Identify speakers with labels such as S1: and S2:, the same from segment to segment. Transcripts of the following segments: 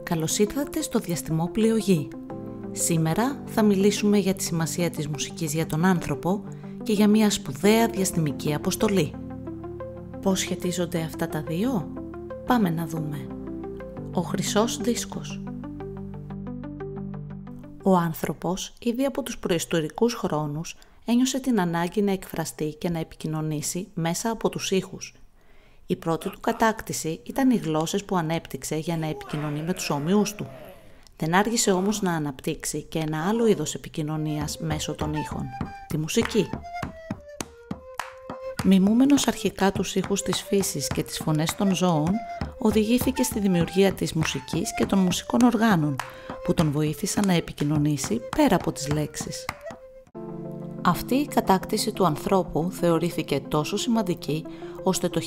S1: Καλώς ήρθατε στο διαστημόπλοιο Γη. Σήμερα θα μιλήσουμε για τη σημασία της μουσικής για τον άνθρωπο και για μια σπουδαία διαστημική αποστολή. Πώς σχετίζονται αυτά τα δύο? Πάμε να δούμε. Ο χρυσός δίσκος. Ο άνθρωπος, ήδη από τους προϊστορικούς χρόνους, ένιωσε την ανάγκη να εκφραστεί και να επικοινωνήσει μέσα από τους ήχους. Η πρώτη του κατάκτηση ήταν οι γλώσσες που ανέπτυξε για να επικοινωνεί με τους όμοιους του. Δεν άργησε όμως να αναπτύξει και ένα άλλο είδος επικοινωνίας μέσω των ήχων, τη μουσική. Μιμούμενος αρχικά τους ήχους της φύσης και τις φωνές των ζώων, οδηγήθηκε στη δημιουργία της μουσικής και των μουσικών οργάνων, που τον βοήθησαν να επικοινωνήσει πέρα από τις λέξεις. Αυτή η κατάκτηση του ανθρώπου θεωρήθηκε τόσο σημαντική, ώστε το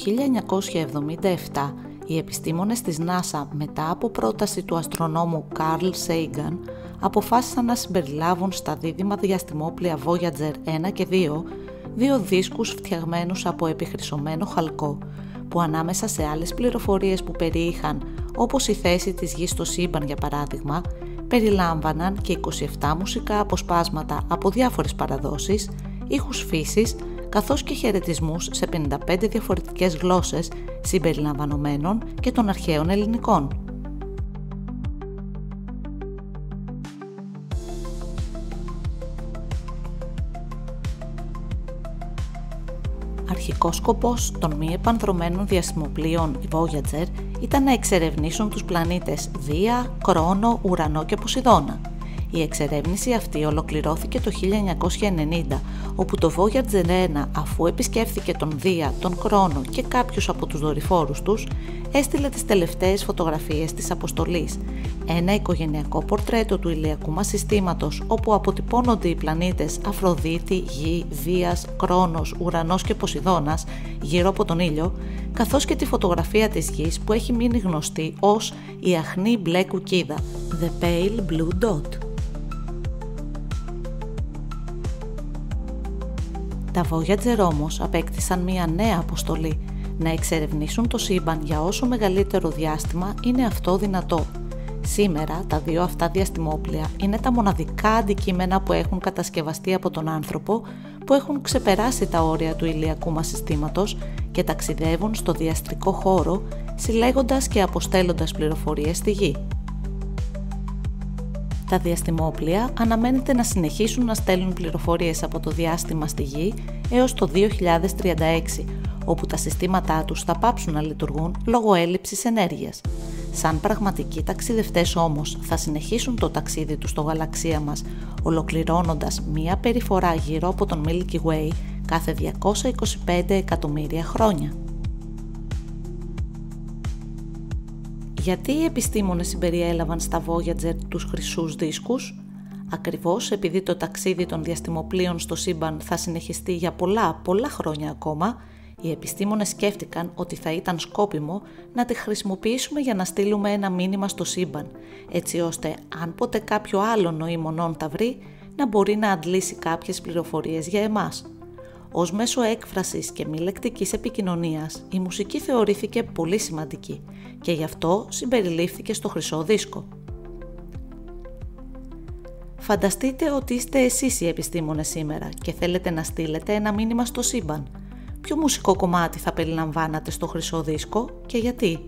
S1: 1977 οι επιστήμονες της NASA, μετά από πρόταση του αστρονόμου Carl Sagan, αποφάσισαν να συμπεριλάβουν στα δίδυμα διαστημόπλοια Voyager 1 και 2 δύο δίσκους φτιαγμένους από επιχρυσωμένο χαλκό, που ανάμεσα σε άλλες πληροφορίες που περιείχαν, όπως η θέση της Γης στο σύμπαν για παράδειγμα, περιλάμβαναν και 27 μουσικά αποσπάσματα από διάφορες παραδόσεις, ήχους φύσης, καθώς και χαιρετισμούς σε 55 διαφορετικές γλώσσες, συμπεριλαμβανομένων και των αρχαίων ελληνικών. Αρχικός σκοπός των μη επανδρωμένων διαστημοπλοίων Voyager ήταν να εξερευνήσουν τους πλανήτες Δία, Κρόνο, Ουρανό και Ποσειδώνα. Η εξερεύνηση αυτή ολοκληρώθηκε το 1990, όπου το Voyager 1, αφού επισκέφθηκε τον Δία, τον Κρόνο και κάποιους από τους δορυφόρους τους, έστειλε τις τελευταίες φωτογραφίες της αποστολής, ένα οικογενειακό πορτρέτο του ηλιακού μας συστήματος, όπου αποτυπώνονται οι πλανήτες Αφροδίτη, Γη, Δίας, Κρόνος, Ουρανός και Ποσειδώνας γύρω από τον ήλιο, καθώς και τη φωτογραφία της Γης που έχει μείνει γνωστή ως η αχνή μπλε κουκκίδα, The Pale Blue Dot. Τα Voyager όμως απέκτησαν μια νέα αποστολή, να εξερευνήσουν το σύμπαν για όσο μεγαλύτερο διάστημα είναι αυτό δυνατό. Σήμερα τα δύο αυτά διαστημόπλοια είναι τα μοναδικά αντικείμενα που έχουν κατασκευαστεί από τον άνθρωπο, που έχουν ξεπεράσει τα όρια του ηλιακού μας συστήματος και ταξιδεύουν στο διαστρικό χώρο, συλλέγοντας και αποστέλλοντας πληροφορίες στη Γη. Τα διαστημόπλοια αναμένεται να συνεχίσουν να στέλνουν πληροφορίες από το διάστημα στη Γη έως το 2036, όπου τα συστήματά τους θα πάψουν να λειτουργούν λόγω έλλειψης ενέργειας. Σαν πραγματικοί ταξιδευτές όμως θα συνεχίσουν το ταξίδι τους στο γαλαξία μας, ολοκληρώνοντας μία περιφορά γύρω από τον Milky Way κάθε 225 εκατομμύρια χρόνια. Γιατί οι επιστήμονες συμπεριέλαβαν στα Voyager τους χρυσούς δίσκους? Ακριβώς επειδή το ταξίδι των διαστημοπλοίων στο σύμπαν θα συνεχιστεί για πολλά χρόνια ακόμα, οι επιστήμονες σκέφτηκαν ότι θα ήταν σκόπιμο να τη χρησιμοποιήσουμε για να στείλουμε ένα μήνυμα στο σύμπαν, έτσι ώστε αν ποτέ κάποιο άλλο νοήμονον τα βρει, να μπορεί να αντλήσει κάποιες πληροφορίες για εμάς. Ως μέσο έκφρασης και μη λεκτικής επικοινωνίας, η μουσική θεωρήθηκε πολύ σημαντική και γι' αυτό συμπεριλήφθηκε στο χρυσό δίσκο. Φανταστείτε ότι είστε εσείς οι επιστήμονες σήμερα και θέλετε να στείλετε ένα μήνυμα στο σύμπαν. Ποιο μουσικό κομμάτι θα περιλαμβάνατε στο χρυσό δίσκο και γιατί?